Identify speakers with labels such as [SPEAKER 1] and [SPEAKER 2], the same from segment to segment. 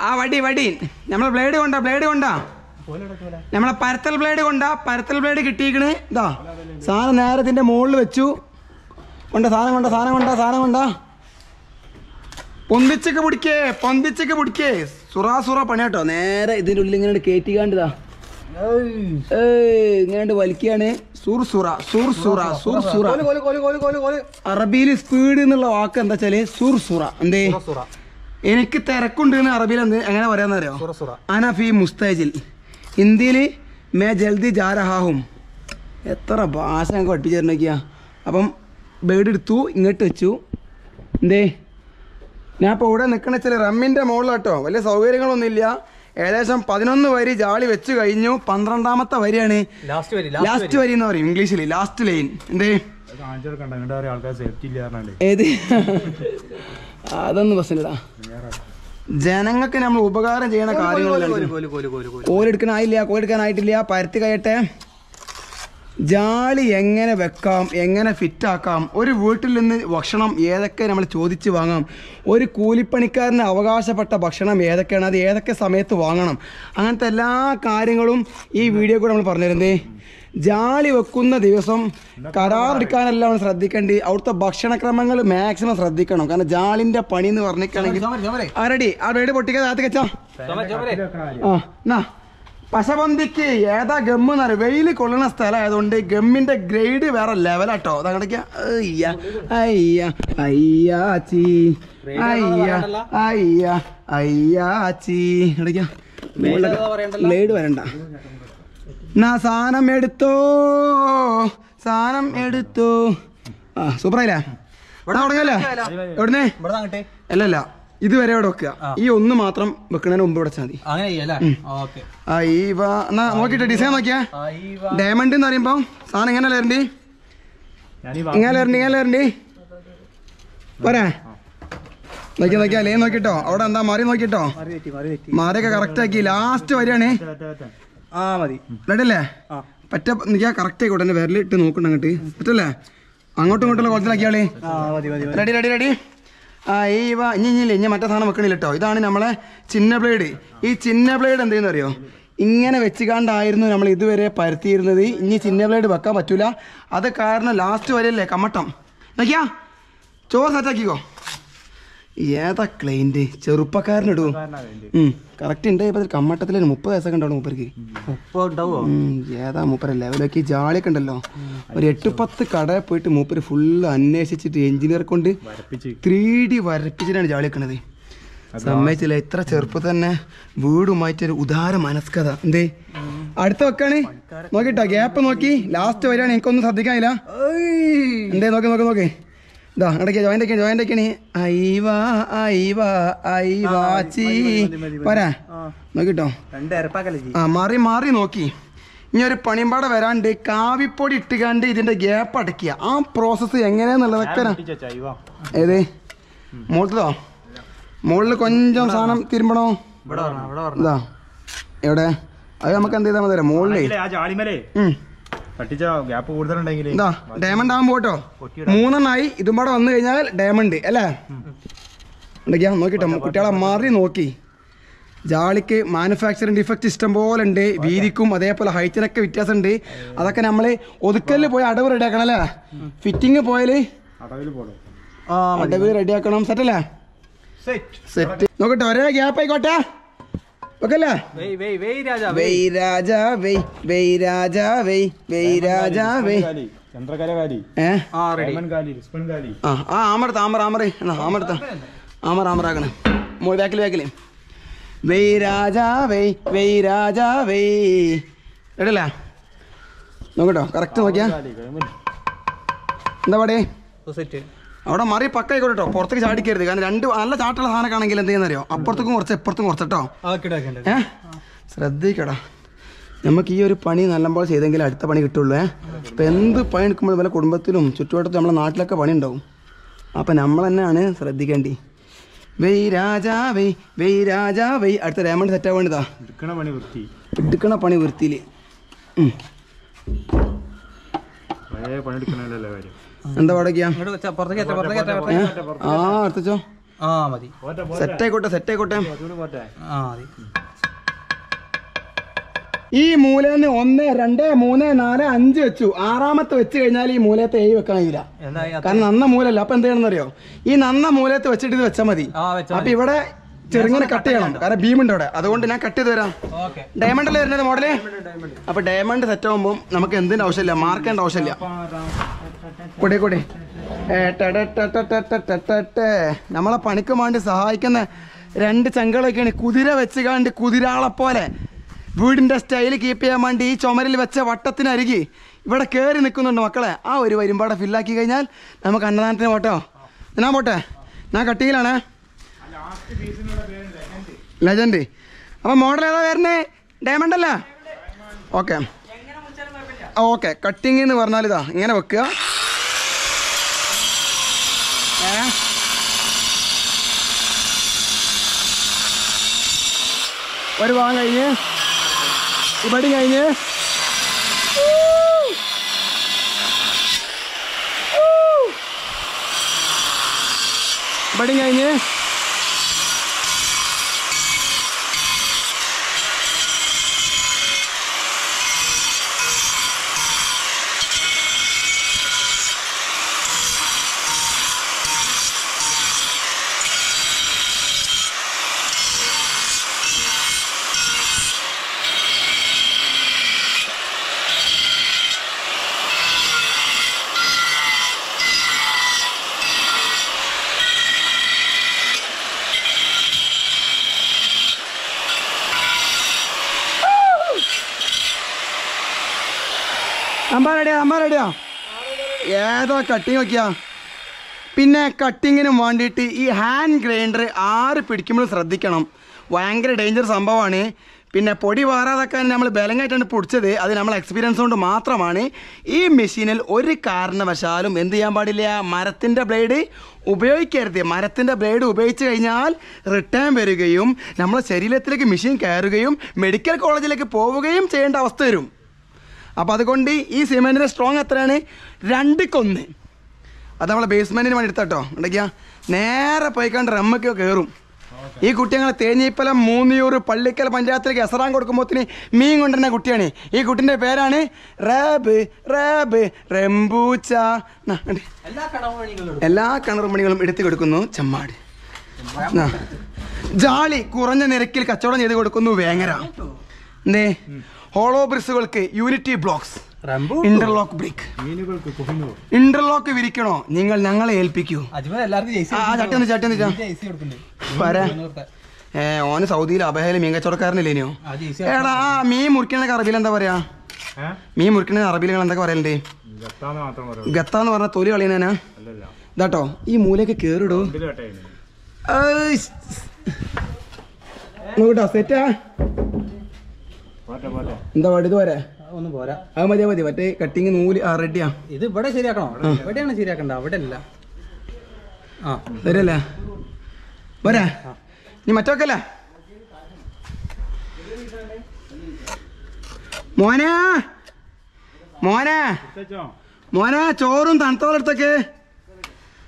[SPEAKER 1] ആ വടി നമ്മളെ ബ്ലേഡ് കൊണ്ടാ നമ്മളെ പരത്തൽ ബ്ലേഡ് കിട്ടിയിരിക്കണ്. ഇതാ സാധനം നേരെ ഇതിന്റെ മുകളിൽ വെച്ചു. സാധനം കൊണ്ടാ പൊന്തിച്ചൊക്കെ പിടിക്കേ സുറാ പണി കേട്ടോ. നേരെ ഇതിന്റെ ഉള്ളിൽ ഇങ്ങനെ കയറ്റിക്കാണ്ടിതാ ഇങ്ങനെ വലിക്കാണ്. അറബിയിൽ സ്പീഡ് എന്നുള്ള വാക്ക് എന്താ വെച്ചാല് സുർസുറ. എന്തേ എനിക്ക് തിരക്കുണ്ട് അറബിയിൽ എങ്ങനെ പറയാന്നറിയോ? അനഫി മുസ്തജിൽ. ഹിന്ദിയിൽ മേ ജൽദി ജാരഹാഹും. എത്ര ഭാഷ ഞങ്ങൾക്ക് പഠിപ്പിച്ചു തരണൊക്കെയാ. അപ്പം ബേഡ് എടുത്തു, ഇങ്ങോട്ട് വെച്ചു. എന്തേ ഞാൻ ഇപ്പോൾ ഇവിടെ നിൽക്കണ വെച്ചാൽ റമ്മിൻ്റെ മുകളിലാട്ടോ. വലിയ സൗകര്യങ്ങളൊന്നുമില്ല. ഏകദേശം 11 വരി ജാളി വെച്ച് കഴിഞ്ഞു. 12ാമത്തെ വരിയാണ് ലാസ്റ്റ് വരി എന്ന് പറയും ഇംഗ്ലീഷിൽ, ലാസ്റ്റ് ലൈൻ. എന്തേ ഏത് അതൊന്നും പ്രശ്നമില്ലടാ. ജനങ്ങൾക്ക് നമ്മൾ ഉപകാരം ചെയ്യണ കാര്യങ്ങൾ. കോലെടുക്കാനായിട്ടില്ല. പരുത്തി കഴിയട്ടെ. ജാളി എങ്ങനെ വെക്കാം, എങ്ങനെ ഫിറ്റാക്കാം, ഒരു വീട്ടിൽ നിന്ന് ഭക്ഷണം ഏതൊക്കെ നമ്മൾ ചോദിച്ച് വാങ്ങാം, ഒരു കൂലിപ്പണിക്കാരന് അവകാശപ്പെട്ട ഭക്ഷണം ഏതൊക്കെയാണ്, അത് ഏതൊക്കെ സമയത്ത് വാങ്ങണം, അങ്ങനത്തെ എല്ലാ കാര്യങ്ങളും ഈ വീഡിയോ കൂടെ നമ്മൾ പറഞ്ഞിരുന്നേ. ജാളി വെക്കുന്ന ദിവസം കരാറെടുക്കാനല്ല നമ്മൾ ശ്രദ്ധിക്കേണ്ടി. അവിടുത്തെ ഭക്ഷണക്രമങ്ങൾ മാക്സിമം ശ്രദ്ധിക്കണം. കാരണം ജാളിന്റെ പണി എന്ന് പറഞ്ഞിട്ടാണെങ്കിൽ ആ റെഡി പൊട്ടിക്കാതെ അകത്ത് വെച്ചാ പശപന്തിക്ക് ഏതാ ഗമ്മ് എന്ന് പറയും. വെയിൽ കൊള്ളുന്ന സ്ഥലം ആയതുകൊണ്ട് ഗമ്മിന്റെ ഗ്രേഡ് വേറെ ലെവലാട്ടോ. അതങ്ങടക്ക ബ്ലേഡ് വരണ്ട. സാധനം എടുത്തോ. സൂപ്പറായില്ലേ? തുടങ്ങിയല്ലേ? എവിടുന്നേ? അല്ലല്ല, ഇതുവരെ ഇവിടെ വെക്കുക. ഈ ഒന്ന് മാത്രം വെക്കണതിന് മുമ്പ് ഇവിടെ മതി. നോക്കിട്ടെ ഡിസൈൻ നോക്കിയാ. ഡയമണ്ട് എന്ന് പറയുമ്പോ സാധനം ഇങ്ങനെ വരണ്ടി, ഇങ്ങനെ വരണ്ടി പോരാ. നോക്കിയാ ലേ നോക്കിട്ടോ. അവിടെ എന്താ മാറി നോക്കിട്ടോ. മാറിയൊക്കെ കറക്റ്റ് ആക്കി. ലാസ്റ്റ് വരികയാണ്. റെഡല്ലേ? പറ്റ നിൽക്കാ കറക്റ്റ് ആയിക്കോട്ടെ. എന്റെ വിരലിട്ട് നോക്കണ്ട അങ്ങോട്ട് പറ്റല്ലേ? അങ്ങോട്ടും ഇങ്ങോട്ടുള്ള കുളത്തിലാക്കിയാളേ. റെഡി. ഇനി മറ്റേ സാധനം വെക്കണില്ല കേട്ടോ. ഇതാണ് നമ്മളെ ചിന്ന ബ്ലേഡ്. ഈ ചിന്ന ബ്ലേഡ് എന്തെന്ന് അറിയോ? ഇങ്ങനെ വെച്ചുകാണ്ടായിരുന്നു നമ്മൾ ഇതുവരെ പരത്തിയിരുന്നത്. ഇനി ചിന്ന ബ്ലേഡ് വെക്കാൻ പറ്റൂല. അത് കാരണം ലാസ്റ്റ് വരെയല്ലേ കമ്മട്ടം. നോക്കിയാ ചോറ് സെറ്റാക്കിക്കോ. ഏതാ ക്ലൈന്റ്? ചെറുപ്പക്കാരനിടൂ. കറക്റ്റ് ഉണ്ട്. ഇപ്പൊ കമ്മട്ടത്തിൽ 30 വയസ്സൊക്കെ ഉണ്ടാവും മൂപ്പർക്ക്. ഏതാ മൂപ്പര ലെവലൊക്കെ. ജാളിയൊക്കെ ഉണ്ടല്ലോ. ഒരു 8-10 കടയിൽ പോയിട്ട് മൂപ്പര് ഫുള്ള് അന്വേഷിച്ചിട്ട് എഞ്ചിനീയർ കൊണ്ട് 3D വരപ്പിച്ചിട്ടാണ് ജാളി വെക്കണത്. സമ്മതിച്ചില്ല. ഇത്ര ചെറുപ്പത്തിൽ തന്നെ വീടുമായിട്ടൊരു ഉദാര മനസ്കഥ. എന്തേ അടുത്ത വെക്കാണ്. നോക്കിട്ടോ ഗ്യാപ്പ് നോക്കി. ലാസ്റ്റ് വരികയാണ്. എനിക്കൊന്നും ശ്രദ്ധിക്കാനില്ല. എന്തേ നോക്കി ഇതാ ഇടയ്ക്ക് ജോയിന്റ് ഒക്കെയാണ്. പോരാ നോക്കിട്ടോ. മാറി നോക്കി. ഇനി ഒരു പണിമ്പാടെ വരാണ്ട് കാവിപ്പൊടി ഇട്ടുകാണ്ട് ഇതിന്റെ ഗ്യാപ്പ് അടയ്ക്കുക. ആ പ്രോസസ്സ് എങ്ങനെയാന്നുള്ളതൊക്കെ ഏത് മുകളിലോ? മുകളിൽ കൊഞ്ചം സാധനം തിരുമ്പണോ? ഇതാ എവിടെ? അത് നമുക്ക് എന്ത് ചെയ്താൽ മതി? മുകളിലേ ഡയമണ്ട് ആകുമ്പോ കേട്ടോ. 3 ഇതും കൂടെ വന്നു കഴിഞ്ഞാൽ ഡയമണ്ട് അല്ലേ? എന്തൊക്കെയാ നോക്കിട്ടോ. കുട്ടികളെ മാറി നോക്കി. ജാളിക്ക് മാനുഫാക്ചറിങ് ഡിഫക്റ്റ് ഇഷ്ടം പോലെ ഉണ്ട്. വീതിക്കും അതേപോലെ ഹൈറ്റിനൊക്കെ വ്യത്യാസമുണ്ട്. അതൊക്കെ നമ്മൾ ഒതുക്കലിൽ പോയി അടവ് റെഡിയാക്കണം അല്ലേ? ഫിറ്റിങ് പോയാല് അടവ് റെഡിയാക്കണം. സെറ്റല്ലേ? സെറ്റ് നോക്കട്ടെ. ഒരേ ഗ്യാപ്പ് ആയിക്കോട്ടെ. ഓക്കല്ലേ? ആമറാക്കണേ ബാക്കില് എടല്ലേ? നോക്കട്ടോ കറക്റ്റ് നോക്കിയാ. എന്താ പാടേ? അവിടെ മറി പക്കായിക്കോട്ടോ. പുറത്തേക്ക് ചാടിക്കരുത്. കാരണം 2 നല്ല ചാട്ടുള്ള സാധനമൊക്കെ ആണെങ്കിൽ എന്ത് ചെയ്യുന്നറിയോ? അപ്പുറത്തേക്കും കുറച്ച് എപ്പുറത്തും കുറച്ചിട്ടോ. ശ്രദ്ധിക്കടാ. നമുക്ക് ഈ ഒരു പണി നല്ലപോലെ ചെയ്തെങ്കിൽ അടുത്ത പണി കിട്ടുള്ളൂ. ഇപ്പം എന്ത് പണി എടുക്കുമ്പോൾ പല കുടുംബത്തിലും ചുറ്റുവട്ടത്തും നമ്മളെ നാട്ടിലൊക്കെ പണി ഉണ്ടാവും. അപ്പം നമ്മൾ തന്നെയാണ് ശ്രദ്ധിക്കേണ്ടി. അടുത്ത രേമണ്ട് സെറ്റ് ആവേണ്ടതാ. എടുക്കണ പണി വൃത്തിയില് എന്താ പാടൊക്കെയാ? ആ എടുത്തോ.
[SPEAKER 2] മതി.
[SPEAKER 1] സെറ്റായിക്കോട്ടെ. ഈ മൂലേന്ന് 1 2 3 4 5 വെച്ചു. 6ാമത്തെ വെച്ച് കഴിഞ്ഞാൽ ഈ മൂലത്തെ 7 വെക്കാൻ കഴിയില്ല. കാരണം നന്ന മൂലല്ല. അപ്പൊ എന്ത് ചെയ്യണമെന്നറിയോ, ഈ നന്ന മൂലത്ത് വെച്ചിട്ട് ഇത് വെച്ചാൽ മതി. അപ്പൊ ഇവിടെ ചെറുങ്ങനെ കട്ട് ചെയ്യണം, കാരണം ബീമുണ്ട് അവിടെ. അതുകൊണ്ട് ഞാൻ കട്ട് ചെയ്ത് തരാം. ഡയമണ്ട് അല്ലേ വരുന്നത് മോഡല്? അപ്പൊ ഡയമണ്ട് സെറ്റ് ആകുമ്പോൾ നമുക്ക് എന്തിന്റെ ആവശ്യമില്ല, മാർക്കേണ്ട ആവശ്യമില്ല. കൂടി നമ്മളെ പണിക്ക് വേണ്ടി സഹായിക്കുന്ന 2 ചങ്കളൊക്കെയാണ്. കുതിര വെച്ച് കണ്ട് കുതിരാളെ പോലെ വീടിന്റെ സ്റ്റൈല് കീപ്പ് ചെയ്യാൻ വേണ്ടി ഈ ചുമരിൽ വെച്ച വട്ടത്തിനരികി ഇവിടെ കയറി നിൽക്കുന്നുണ്ട് മക്കളെ. ആ ഒരു വരുമ്പാടെ ഫില്ലാക്കി കഴിഞ്ഞാൽ നമുക്ക് അന്നദാനത്തിന് പോട്ടോ. ഞാൻ പോട്ടെ, ഞാൻ കട്ടിയിലാണ്. ലെജൻഡ്. അപ്പൊ മോഡൽ ഏതാ വരുന്നേ? ഡയമണ്ട് അല്ല? ഓക്കെ. കട്ടിങ് എന്ന് പറഞ്ഞാൽ ഇതാ ഇങ്ങനെ വെക്കുക. ഒരു ഭാഗം കഴിഞ്ഞ് ഇവിടെ കഴിഞ്ഞ് ഇവിടെ കഴിഞ്ഞ് അമ്പ റെഡിയാ. ഏതോ കട്ടിങ് നോക്കിയാ. പിന്നെ കട്ടിങ്ങിനും വേണ്ടിയിട്ട് ഈ ഹാൻഡ് ഗ്രൈൻഡർ 6 പിടിക്കുമ്പോഴും ശ്രദ്ധിക്കണം. ഭയങ്കര ഡേഞ്ചർ സംഭവമാണ്. പിന്നെ പൊടി വാറാതാക്കാൻ നമ്മൾ ബലങ്ങായിട്ടാണ് പൊടിച്ചത്. അത് നമ്മൾ എക്സ്പീരിയൻസ് കൊണ്ട് മാത്രമാണ്. ഈ മെഷീനിൽ ഒരു കാരണവശാലും എന്ത് ചെയ്യാൻ പാടില്ല, മരത്തിൻ്റെ ബ്ലേഡ് ഉപയോഗിക്കരുത്. മരത്തിൻ്റെ ബ്ലേഡ് ഉപയോഗിച്ച് കഴിഞ്ഞാൽ റിട്ടേൺ വരികയും നമ്മളെ ശരീരത്തിലേക്ക് മെഷീൻ കയറുകയും മെഡിക്കൽ കോളേജിലേക്ക് പോവുകയും ചെയ്യേണ്ട അവസ്ഥ വരും. അപ്പോൾ അതുകൊണ്ട് ഈ സിമെൻറ്റിൻ്റെ സ്ട്രോങ് എത്രയാണ്? 2:1. അത് നമ്മളെ ബേസ്മെൻറ്റിന് വേണ്ടി എടുത്തട്ടോ. ഉണ്ടെങ്കിൽ നേരെ പോയിക്കാണ്ട് റമ്മൊക്കെ കയറും. ഈ കുട്ടി ഞങ്ങളെ തേഞ്ഞിപ്പലം മൂന്നിയൂർ പള്ളിക്കൽ പഞ്ചായത്തിലേക്ക് എസറാൻ കൊടുക്കുമ്പോഴത്തിന് മീൻ കൊണ്ടുവരുന്ന കുട്ടിയാണ്. ഈ കുട്ടിൻ്റെ പേരാണ് റംബൂച്ച. എല്ലാ കിണറുമണികളും എടുത്തു കൊടുക്കുന്നു ചെമ്മാട്. ജാളി കുറഞ്ഞ നിരക്കിൽ കച്ചവടം ചെയ്ത് കൊടുക്കുന്നു വേങ്ങര. എന്തേ ഹോളോ ബ്രിക്സുകൾക്ക് unity blocks, interlock brick. Interlock വിരിക്കണോ നിങ്ങൾ ഞങ്ങളെ ഏൽപ്പിക്കൂ. ഓന് സൗദിയിൽ അബഹയില് മീൻ കച്ചവടക്കാരനില്ലേനോ? എടാ ആ മീൻ മുറിക്കണ അറബിയിൽ എന്താ പറയാ? മീൻ മുറിക്കണ അറബിയിൽ നിങ്ങൾ എന്തൊക്കെ പറയലുണ്ട്? ഗത്താന്ന് പറഞ്ഞ തൊലി കളിയനാ ഇതാട്ടോ. ഈ മൂലയൊക്കെ കേറിടൂ നോക്കട്ടോ. സെറ്റാ എന്താ പാട്? ഇത് പോരാ? ഒന്നും പോരാ. അത് മതി. മറ്റേ കട്ടിങ് നൂല് റെഡിയാ. ഇത് ഇവിടെ ശരിയാക്കണോ? ഇവിടെയാണ് ശരിയാക്കണ്ട, അവിടെ അല്ല. ശരിയല്ലേ? പോരാ നീ മറ്റോക്കല്ലേ? മോനെ ചോറും തണുത്തോളെടുത്തൊക്കെ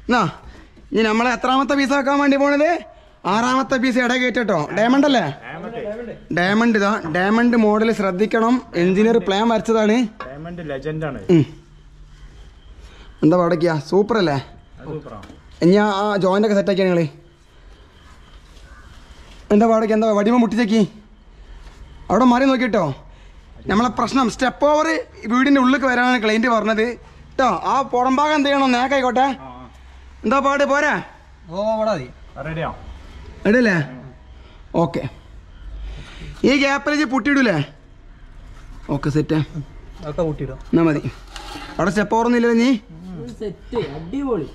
[SPEAKER 1] എന്നാ. ഇനി നമ്മളെ എത്രാമത്തെ പീസ് ആക്കാൻ വേണ്ടി പോണത്? 6ാമത്തെ പീസ് ഇട കയറ്റോ. ഡയമണ്ട് അല്ലേ? ഡയമണ്ട്. ഇതാ ഡയമണ്ട് മോഡൽ ശ്രദ്ധിക്കണം. എഞ്ചിനീയർ പ്ലാൻ വരച്ചതാണ്. എന്താ പാടക്കിയാ? സൂപ്പർ അല്ലേ? ഞാൻ ആ ജോയിന്റ് ഒക്കെ സെറ്റാക്കിയാ നിങ്ങള്. എന്താ പാടക്കി? എന്താ വടിമ മുട്ടിച്ചേക്കി അവിടെ മാറി നോക്കിട്ടോ. നമ്മളെ പ്രശ്നം സ്റ്റെപ്പ് ഓവർ വീടിന്റെ ഉള്ളിൽ വരാനാണ് ക്ലൈന്റ് പറഞ്ഞത് കേട്ടോ. ആ പുറം ഭാഗം എന്ത് ചെയ്യണം? നേക്കായിക്കോട്ടെ. എന്താ പാട്? പോരാ? റെഡിയല്ലേ? ഓക്കെ. ഈ ഗ്യാപ്പിൽ പുട്ടിയിടൂലേ? Okay set. എന്നാ മതി. അവിടെ സ്റ്റെപ്പ് ഓർന്നില്ല നീ? അടിപൊളി.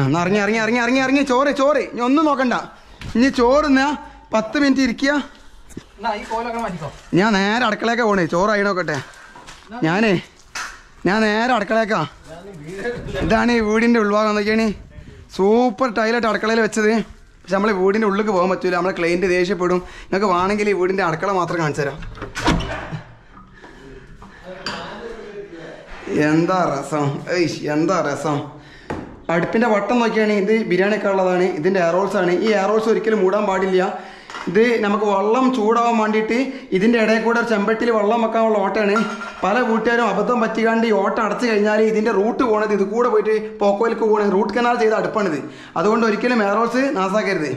[SPEAKER 1] എന്നാ ഇറങ്ങി. ചോറ് ഇനി ഒന്നും നോക്കണ്ട. ഇനി ചോറുന്നാ 10 മിനിറ്റ് ഇരിക്കുക. ഞാൻ നേരെ അടുക്കളയൊക്കെ പോണേ. ചോറായി നോക്കട്ടെ. ഞാൻ നേരെ അടുക്കളയൊക്കാ. ഇതാണ് ഈ വീടിൻ്റെ ഉൾഭാഗം. എന്തൊക്കെയാണ് സൂപ്പർ ടൈലായിട്ട് അടുക്കളയിൽ വെച്ചത്. പക്ഷെ നമ്മൾ വീടിൻ്റെ ഉള്ളിലേക്ക് പോകാൻ പറ്റില്ല. നമ്മളെ ക്ലൈൻറ്റ് ദേഷ്യപ്പെടും. നിങ്ങൾക്ക് വേണമെങ്കിൽ ഈ വീടിൻ്റെ അടുക്കള മാത്രം കാണിച്ചു തരാം. എന്താ രസം! അടുപ്പിൻ്റെ വട്ടം നോക്കിയാണെങ്കിൽ ഇത് ബിരിയാണിയൊക്കെ ഉള്ളതാണ്. ഇതിൻ്റെ എയർ ഹോൾസ് ആണ്. ഈ എയർ ഹോൾസ് ഒരിക്കലും മൂടാൻ പാടില്ല. ഇത് നമുക്ക് വെള്ളം ചൂടാവാൻ വേണ്ടിയിട്ട് ഇതിൻ്റെ ഇടയിൽ കൂടെ ഒരു ചെമ്പട്ടിയിൽ വെള്ളം വെക്കാനുള്ള ഓട്ടയാണ്. പല വീട്ടുകാരും അബദ്ധം പറ്റിക്കാണ്ട് ഈ ഓട്ട അടച്ചു കഴിഞ്ഞാൽ ഇതിൻ്റെ റൂട്ട് പോകണത് ഇത് കൂടെ പോയിട്ട് പോക്കോയിലേക്ക് പോകണത് റൂട്ട് കനാൽ ചെയ്ത അടുപ്പാണിത്. അതുകൊണ്ട് ഒരിക്കലും എയർ ഹോൾസ് നാസാക്കരുത്.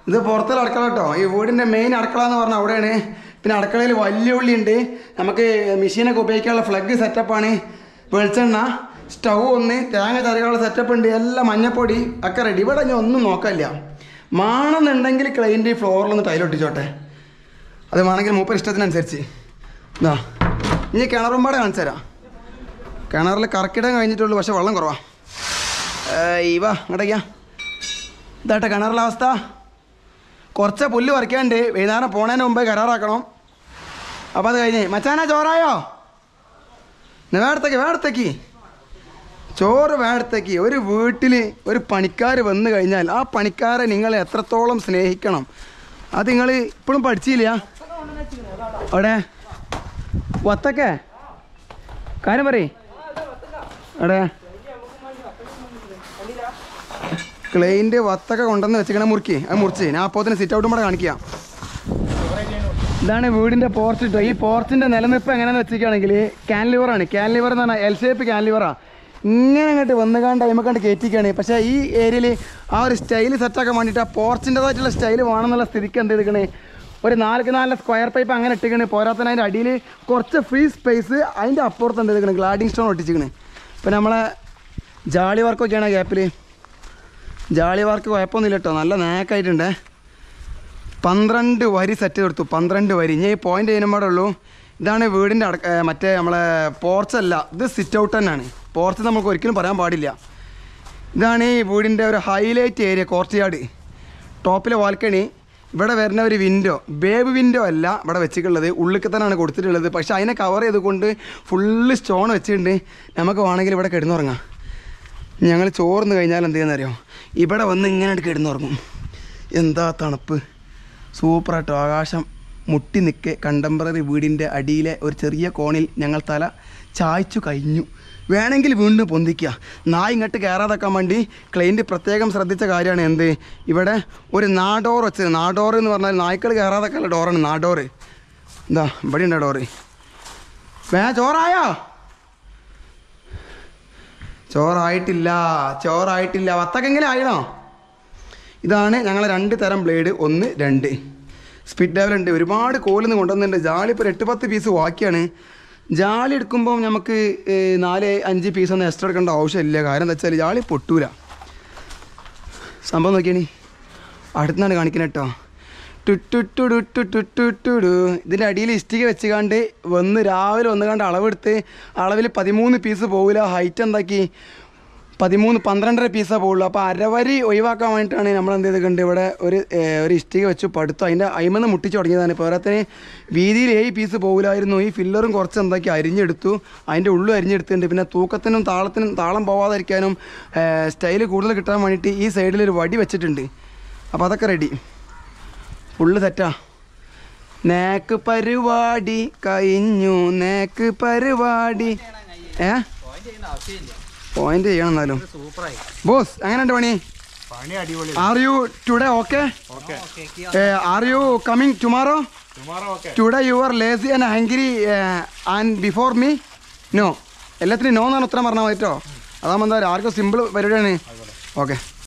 [SPEAKER 1] ഇത് പുറത്തുള്ള അടുക്കള കേട്ടോ. ഈ വീടിൻ്റെ മെയിൻ അടുക്കള എന്ന് പറഞ്ഞാൽ അവിടെയാണ്. പിന്നെ അടുക്കളയിൽ വലിയ ഉള്ളി ഉണ്ട്. നമുക്ക് മെഷീനൊക്കെ ഉപയോഗിക്കാനുള്ള ഫ്ലഗ് സെറ്റപ്പാണ്. വെളിച്ചെണ്ണ, സ്റ്റൗ ഒന്ന്, തേങ്ങ ചരകളുടെ സെറ്റപ്പ് ഉണ്ട്. എല്ലാം മഞ്ഞപ്പൊടി ഒക്കെ റെഡി. ഇവിടെ ഞാൻ ഒന്നും നോക്കാനില്ല. മാണെന്നുണ്ടെങ്കിൽ ക്ലൈൻറ്റ് ഫ്ലോറിലൊന്ന് ടൈലൊട്ടിച്ചോട്ടെ. അത് വേണമെങ്കിൽ മൂപ്പർ ഇഷ്ടത്തിനനുസരിച്ച്. ഇതാ ഇനി കിണറുമ്പാടെ കാണിച്ചു തരാം. കിണറിൽ കറക്കിടാൻ കഴിഞ്ഞിട്ടുള്ളൂ, പക്ഷെ വെള്ളം കുറവാ. ഇവാ ഇങ്ങോട്ടേക്കാ. ഇതാട്ടെ കിണറിലെ അവസ്ഥ. കുറച്ച് പുല്ല് പറിക്കാണ്ട് വൈകുന്നേരം പോണതിന് മുമ്പേ കരാറാക്കണം. അപ്പോൾ അത് കഴിഞ്ഞ് മച്ചാനാ ചോറായോ? വേടത്തേക്ക് ചോറ് വേടത്തേക്ക്. ഒരു വീട്ടിൽ ഒരു പണിക്കാർ വന്നു കഴിഞ്ഞാൽ ആ പണിക്കാരെ നിങ്ങൾ എത്രത്തോളം സ്നേഹിക്കണം അത് നിങ്ങൾ ഇപ്പോഴും പഠിച്ചില്ല. അവിടെ വത്തക്കെ കാര്യം പറയ്. അവിടെ ക്ലൈൻറ്റ് വത്തക്ക കൊണ്ടുവന്ന് വെച്ചിങ്ങനെ മുറുക്കി അത് മുറിച്ച് ഞാൻ അപ്പോൾ തന്നെ സിറ്റ് ഔട്ടും കൂടെ കാണിക്കുക. ഇതാണ് വീടിൻ്റെ പോർച്ച് കേട്ടോ. ഈ പോർച്ചിൻ്റെ നിലനിൽപ്പ് എങ്ങനെയാണെന്ന് വെച്ചിരിക്കുകയാണെങ്കിൽ ക്യാൻലിവറാണ്. ക്യാൻലിവർ എന്ന് പറഞ്ഞാൽ എൽ ഷേപ്പ് ക്യാൻലിവറാണ്. ഇങ്ങനെ അങ്ങോട്ട് വന്നുകാണ്ട് അയിമക്കാണ്ട് കയറ്റിക്കുകയാണ്. പക്ഷേ ഈ ഏരിയയിൽ ആ ഒരു സ്റ്റൈല് സെറ്റാക്കാൻ വേണ്ടിയിട്ട് ആ പോർച്ചിൻ്റെതായിട്ടുള്ള സ്റ്റൈല് വേണമെന്നുള്ള സ്ഥിതിക്ക് എന്ത് ചെയ്തിക്കണേ, ഒരു 4x4 സ്ക്വയർ പൈപ്പ് അങ്ങനെ ഇട്ടിക്കണേ. പോരാത്തന്നെ അതിൻ്റെ അടിയിൽ കുറച്ച് ഫ്രീ സ്പേസ് അതിൻ്റെ അപ്പുറത്ത് എന്ത് ചെയ്തിക്കണേ, ഗ്ലാഡിങ് സ്റ്റോൺ ഒട്ടിച്ചിക്കണേ. പിന്നെ നമ്മളെ ജാളി വർക്കൊക്കെയാണ് ഗ്യാപ്പിൽ. ജാളി വർക്ക് കുഴപ്പമൊന്നുമില്ല കേട്ടോ, നല്ല നേക്കായിട്ടുണ്ട്. 12 വരി സെറ്റ് കൊടുത്തു. 12 വരി. ഇനി ഈ പോയിൻ്റ് ചെയ്യുമ്പോഴേ ഉള്ളൂ. ഇതാണ് വീടിൻ്റെ മറ്റേ നമ്മളെ പോർച്ചല്ല, ഇത് സിറ്റ് ഔട്ട് തന്നെയാണ്. പോർച്ച് നമുക്ക് ഒരിക്കലും പറയാൻ പാടില്ല. ഇതാണ് ഈ വീടിൻ്റെ ഒരു ഹൈലൈറ്റ് ഏരിയ, കോർട്ട് യാർഡ്. ടോപ്പിലെ ബാൽക്കണി. ഇവിടെ വരുന്ന ഒരു വിൻഡോ, ബേബ് വിൻഡോ അല്ല ഇവിടെ വെച്ചിട്ടുള്ളത്, ഉള്ളിൽ തന്നെയാണ് കൊടുത്തിട്ടുള്ളത്. പക്ഷേ അതിനെ കവർ ചെയ്തുകൊണ്ട് ഫുള്ള് സ്റ്റോൺ വെച്ചിട്ടുണ്ട്. നമുക്ക് വേണമെങ്കിൽ ഇവിടെ കിടന്നുറങ്ങാം. ഞങ്ങൾ ചോർന്ന് കഴിഞ്ഞാൽ എന്ത് ചെയ്യുന്നറിയോ, ഇവിടെ വന്ന് ഇങ്ങനെ കിടന്നുറങ്ങും. എന്താ തണുപ്പ്, സൂപ്പറായിട്ടോ. ആകാശം മുട്ടി നിൽക്കെ കണ്ടംപററി വീടിൻ്റെ അടിയിലെ ഒരു ചെറിയ കോണിൽ ഞങ്ങൾ തല ചായ്ച്ചു കഴിഞ്ഞു. വേണമെങ്കിൽ വീണ്ടും പൊന്തിക്കുക. നായ ഇങ്ങോട്ട് കയറാതാക്കാൻ വേണ്ടി ക്ലൈൻറ്റ് പ്രത്യേകം ശ്രദ്ധിച്ച കാര്യമാണ് എന്ത്, ഇവിടെ ഒരു നാഡോർ വെച്ചത്. നാഡോർ എന്ന് പറഞ്ഞാൽ നായ്ക്കൾ കയറാതാക്കാനുള്ള ഡോറാണ് നാഡോറ്. എന്താ ഇവിടെ ഉണ്ടോ ഡോറ്. ചോറായോ? ചോറായിട്ടില്ല. വത്തക്കെങ്കിലും ആയിണോ? ഇതാണ് ഞങ്ങൾ 2 തരം ബ്ലേഡ്. 1, 2 സ്പിഡ് ലെവലുണ്ട്. ഒരുപാട് കോലിന്ന് കൊണ്ടുവന്നിട്ടുണ്ട്. ജാളി ഇപ്പോൾ 8-10 പീസ് ബാക്കിയാണ്. ജാളി എടുക്കുമ്പോൾ നമുക്ക് 4-5 പീസൊന്നും എക്സ്ട്രാ എടുക്കേണ്ട ആവശ്യമില്ല. കാര്യം എന്താ വെച്ചാൽ ജാളി പൊട്ടൂല. സംഭവം നോക്കിയാണ് അടുത്തുനിന്നാണ് കാണിക്കുന്നത് കേട്ടോ. ടുട്ടുടുട്ടുടുട്ടുടുട്ടുടു. ഇതിൻ്റെ അടിയിൽ ഇഷ്ടിക വെച്ചുകാണ്ട് രാവിലെ വന്നുകാണ്ട് അളവെടുത്ത് അളവിൽ 13 പീസ് പോകില്ല. ഹൈറ്റ് എന്താക്കി 13-12 പീസാണ് പോകുള്ളൂ. അപ്പോൾ അരവരി ഒഴിവാക്കാൻ വേണ്ടിയിട്ടാണ് നമ്മൾ എന്ത് ചെയ്തിട്ടുണ്ട്, ഇവിടെ ഒരു ഇഷ്ടിക വെച്ച് പടുത്തു. അതിൻ്റെ അയിമെന്ന് മുട്ടിച്ച് തുടങ്ങിയതാണ്. പോരാത്തിന് വീതിയിൽ 7 പീസ് പോകില്ലായിരുന്നു. ഈ ഫില്ലറും കുറച്ച് എന്താക്കി അരിഞ്ഞെടുത്തു. അതിൻ്റെ ഉള്ളും അരിഞ്ഞെടുത്തിട്ടുണ്ട്. പിന്നെ തൂക്കത്തിനും താളം പോവാതിരിക്കാനും സ്റ്റൈല് കൂടുതൽ കിട്ടാൻ വേണ്ടിയിട്ട് ഈ സൈഡിലൊരു വടി വെച്ചിട്ടുണ്ട്. അപ്പോൾ അതൊക്കെ റെഡി, ഫുള്ള് സെറ്റാ. നേക്ക് പരിപാടി കഴിഞ്ഞു, നേക്ക് പരിപാടി. പോയിന്റ് ചെയ്യണം എന്നാലും. ബോസ് എങ്ങനെയുണ്ട് പണി? Are you today okay? Are you coming tomorrow? Today you are lazy and hungry and before me no. എല്ലാത്തിനും നോ എന്നാണ് ഉത്തരം പറഞ്ഞാൽ മതി കേട്ടോ. അതാകുമ്പോൾ എന്താ ആർക്കും സിമ്പിൾ പരിപാടിയാണ്. ഓക്കെ.